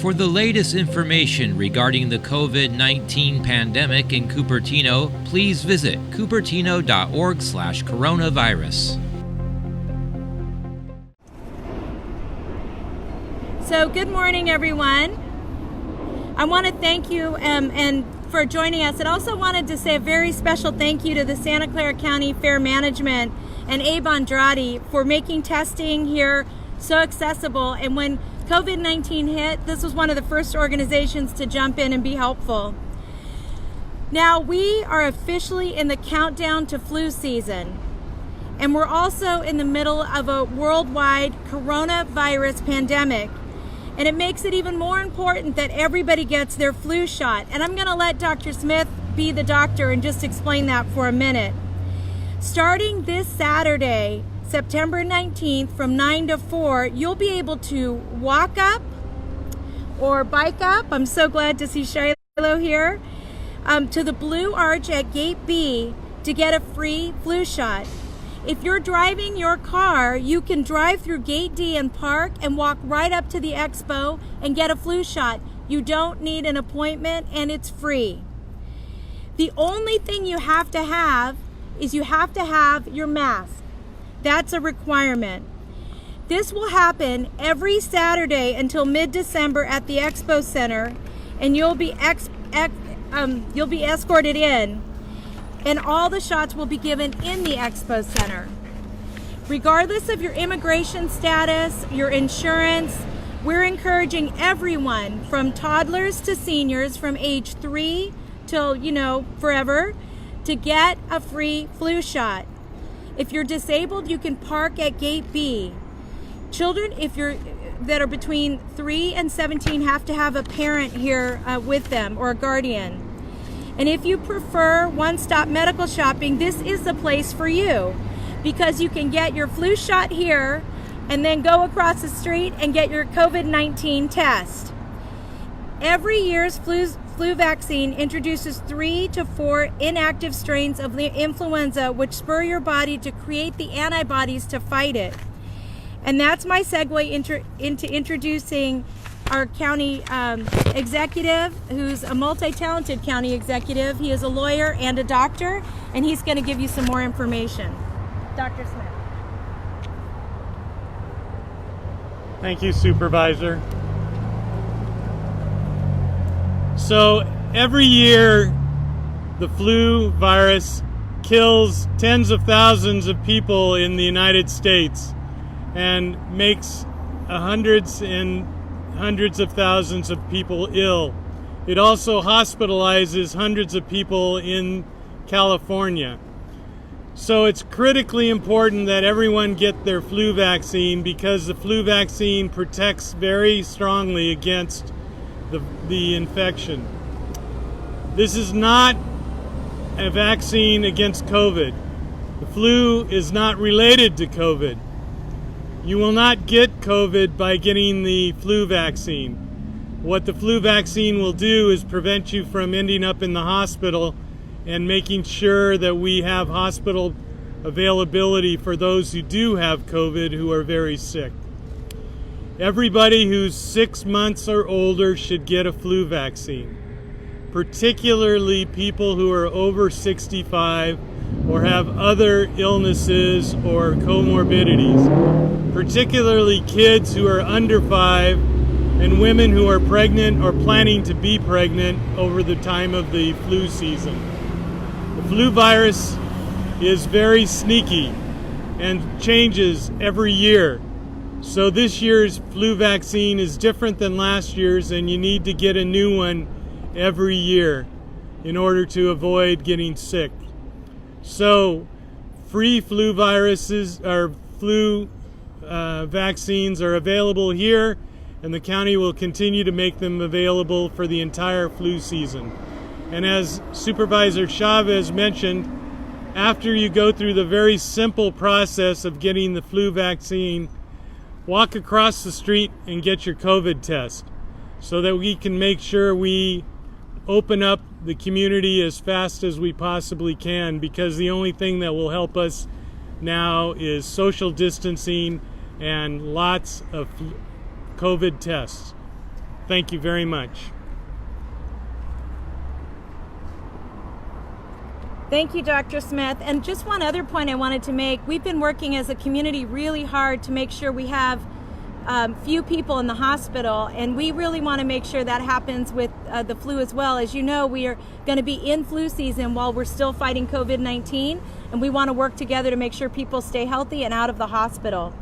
For the latest information regarding the COVID-19 pandemic in Cupertino, please visit cupertino.org/coronavirus. So good morning, everyone. I want to thank you and for joining us. And also wanted to say a very special thank you to the Santa Clara County Fair Management and Abe Andrade for making testing here so accessible. And when COVID-19 hit, this was one of the first organizations to jump in and be helpful. Now we are officially in the countdown to flu season. And we're also in the middle of a worldwide coronavirus pandemic. And it makes it even more important that everybody gets their flu shot. And I'm gonna let Dr. Smith be the doctor and just explain that for a minute. Starting this Saturday, September 19th from 9 to 4, you'll be able to walk up or bike up. I'm so glad to see Shiloh here. To the Blue Arch at Gate B to get a free flu shot. If you're driving your car, you can drive through Gate D and park and walk right up to the expo and get a flu shot. You don't need an appointment and it's free. The only thing you have to have is you have to have your mask. That's a requirement. This will happen every Saturday until mid-December at the Expo Center, and you'll be escorted in. And all the shots will be given in the Expo Center. Regardless of your immigration status, your insurance, we're encouraging everyone from toddlers to seniors from age 3 till, forever, to get a free flu shot. If you're disabled, you can park at Gate B. Children, that are between 3 and 17 have to have a parent here with them or a guardian. And if you prefer one-stop medical shopping, this is the place for you because you can get your flu shot here and then go across the street and get your COVID-19 test. Every year's flu vaccine introduces 3 to 4 inactive strains of the influenza which spur your body to create the antibodies to fight it. And that's my segue into introducing our county executive, who's a multi-talented county executive. He is a lawyer and a doctor, and he's going to give you some more information. Dr. Smith. Thank you, Supervisor. So every year, the flu virus kills tens of thousands of people in the United States and makes hundreds of thousands of people ill. It also hospitalizes hundreds of people in California. So it's critically important that everyone get their flu vaccine because the flu vaccine protects very strongly against the infection. This is not a vaccine against COVID. The flu is not related to COVID. You will not get COVID by getting the flu vaccine. What the flu vaccine will do is prevent you from ending up in the hospital and making sure that we have hospital availability for those who do have COVID who are very sick. Everybody who's 6 months or older should get a flu vaccine, particularly people who are over 65 or have other illnesses or comorbidities, particularly kids who are under 5 and women who are pregnant or planning to be pregnant over the time of the flu season. The flu virus is very sneaky and changes every year. So this year's flu vaccine is different than last year's, and you need to get a new one every year in order to avoid getting sick. So free flu vaccines are available here, and the county will continue to make them available for the entire flu season. And as Supervisor Chavez mentioned, after you go through the very simple process of getting the flu vaccine, walk across the street and get your COVID test so that we can make sure we open up the community as fast as we possibly can, because the only thing that will help us now is social distancing and lots of COVID tests. Thank you very much. Thank you, Dr. Smith. And just one other point I wanted to make. We've been working as a community really hard to make sure we have few people in the hospital, and we really want to make sure that happens with the flu as well. As you know, we are going to be in flu season while we're still fighting COVID-19, and we want to work together to make sure people stay healthy and out of the hospital.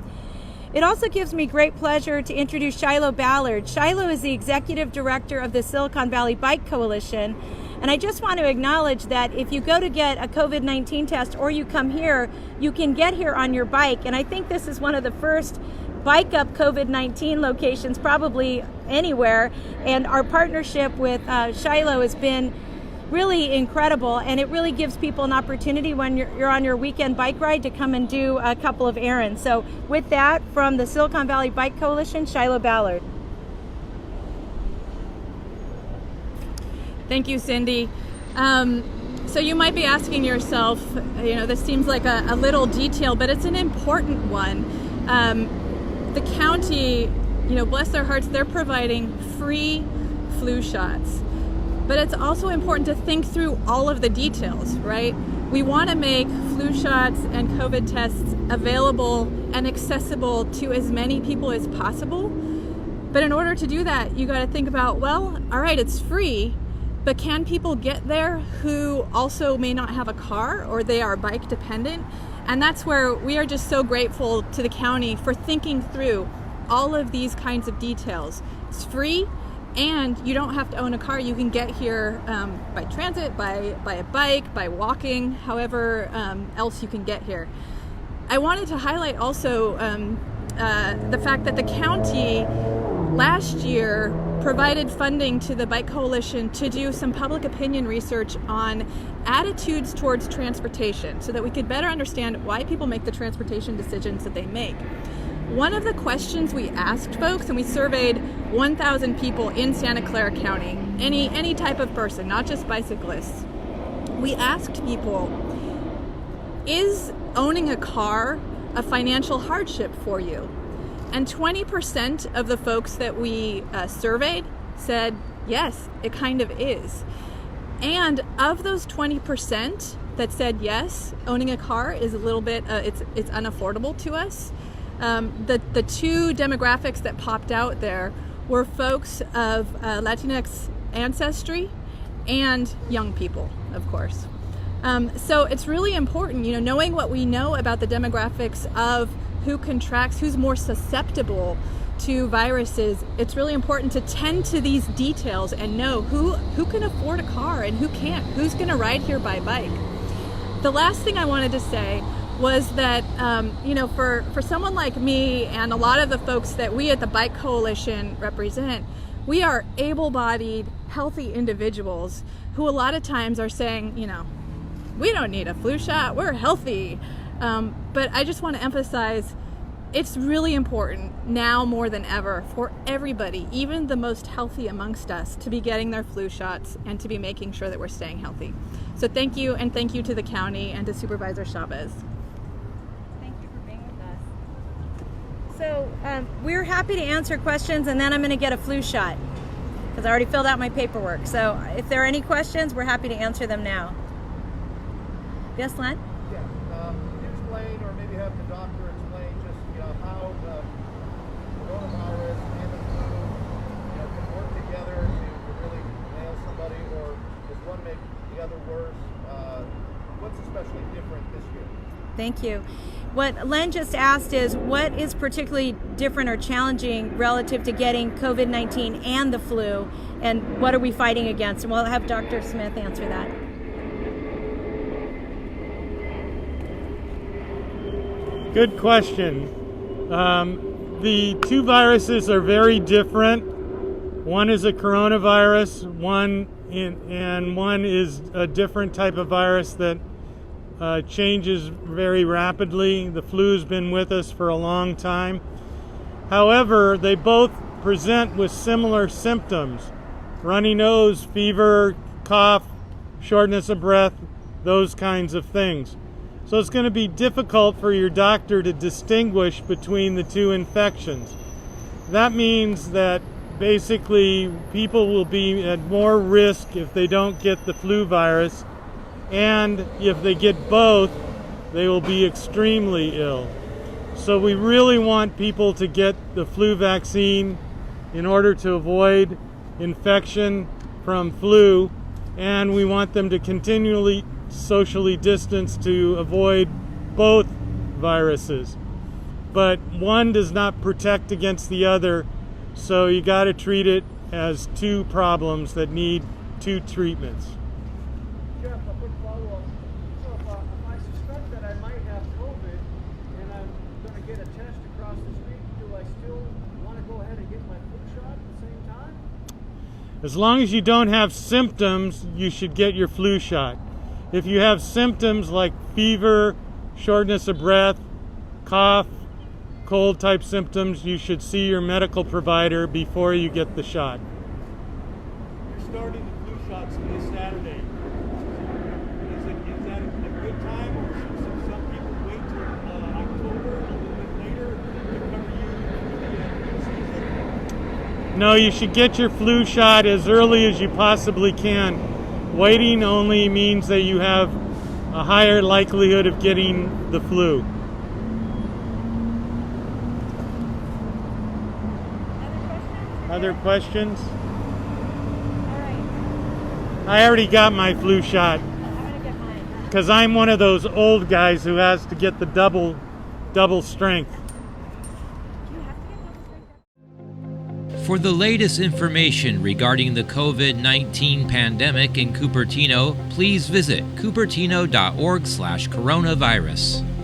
It also gives me great pleasure to introduce Shiloh Ballard. Shiloh is the executive director of the Silicon Valley Bike Coalition. And I just want to acknowledge that if you go to get a COVID-19 test or you come here, you can get here on your bike. And I think this is one of the first bike up COVID-19 locations probably anywhere. And our partnership with Shiloh has been really incredible. And it really gives people an opportunity when you're on your weekend bike ride to come and do a couple of errands. So with that, from the Silicon Valley Bike Coalition, Shiloh Ballard. Thank you, Cindy. So you might be asking yourself, this seems like a little detail, but it's an important one. The county, bless their hearts, they're providing free flu shots. But it's also important to think through all of the details, right? We want to make flu shots and COVID tests available and accessible to as many people as possible. But in order to do that, you got to think about, all right, it's free, but can people get there who also may not have a car or they are bike dependent? And that's where we are just so grateful to the county for thinking through all of these kinds of details. It's free, and you don't have to own a car. You can get here by transit, by a bike, by walking, however else you can get here. I wanted to highlight also the fact that the county last year provided funding to the Bike Coalition to do some public opinion research on attitudes towards transportation so that we could better understand why people make the transportation decisions that they make. One of the questions we asked folks, and we surveyed 1,000 people in Santa Clara County, any type of person, not just bicyclists. We asked people, is owning a car a financial hardship for you? And 20% of the folks that we surveyed said, yes, it kind of is. And of those 20% that said yes, owning a car is a little bit, it's unaffordable to us. The two demographics that popped out there were folks of Latinx ancestry and young people, of course. So it's really important, knowing what we know about the demographics of who contracts, who's more susceptible to viruses. It's really important to tend to these details and know who can afford a car and who can't, who's going to ride here by bike. The last thing I wanted to say was that, for someone like me and a lot of the folks that we at the Bike Coalition represent, we are able-bodied, healthy individuals who a lot of times are saying, we don't need a flu shot, we're healthy. But I just want to emphasize, it's really important now more than ever for everybody, even the most healthy amongst us, to be getting their flu shots and to be making sure that we're staying healthy. So thank you, and thank you to the county and to Supervisor Chavez. Thank you for being with us. So we're happy to answer questions, and then I'm going to get a flu shot because I already filled out my paperwork. So if there are any questions, we're happy to answer them now. Yes, Len? Yeah, can you explain, or maybe have the doctor explain just, how the coronavirus and the flu, can work together to really nail somebody, or does one make the other worse? What's especially different this year? Thank you. What Len just asked is, what is particularly different or challenging relative to getting COVID-19 and the flu, and what are we fighting against? And we'll have Dr. Smith answer that. Good question. The two viruses are very different. One is a coronavirus, one is a different type of virus that changes very rapidly. The flu's been with us for a long time. However, they both present with similar symptoms: runny nose, fever, cough, shortness of breath, those kinds of things. So it's going to be difficult for your doctor to distinguish between the two infections. That means that basically people will be at more risk if they don't get the flu virus, and if they get both, they will be extremely ill. So we really want people to get the flu vaccine in order to avoid infection from flu, and we want them to continually socially distance to avoid both viruses. But one does not protect against the other, so you got to treat it as two problems that need two treatments. Jeff, a quick follow-up. So if I suspect that I might have COVID and I'm going to get a test across the street, do I still want to go ahead and get my flu shot at the same time? As long as you don't have symptoms, you should get your flu shot. If you have symptoms like fever, shortness of breath, cough, cold type symptoms, you should see your medical provider before you get the shot. You're starting the flu shots this Saturday. Is that a good time, or should some people wait till October, a little bit later, to cover you for the season? No, you should get your flu shot as early as you possibly can. Waiting only means that you have a higher likelihood of getting the flu. Other questions? All right. I already got my flu shot I'm gonna get mine. because I'm one of those old guys who has to get the double strength. Do you have to get double strength? For the latest information regarding the COVID-19 pandemic in Cupertino, please visit cupertino.org/coronavirus.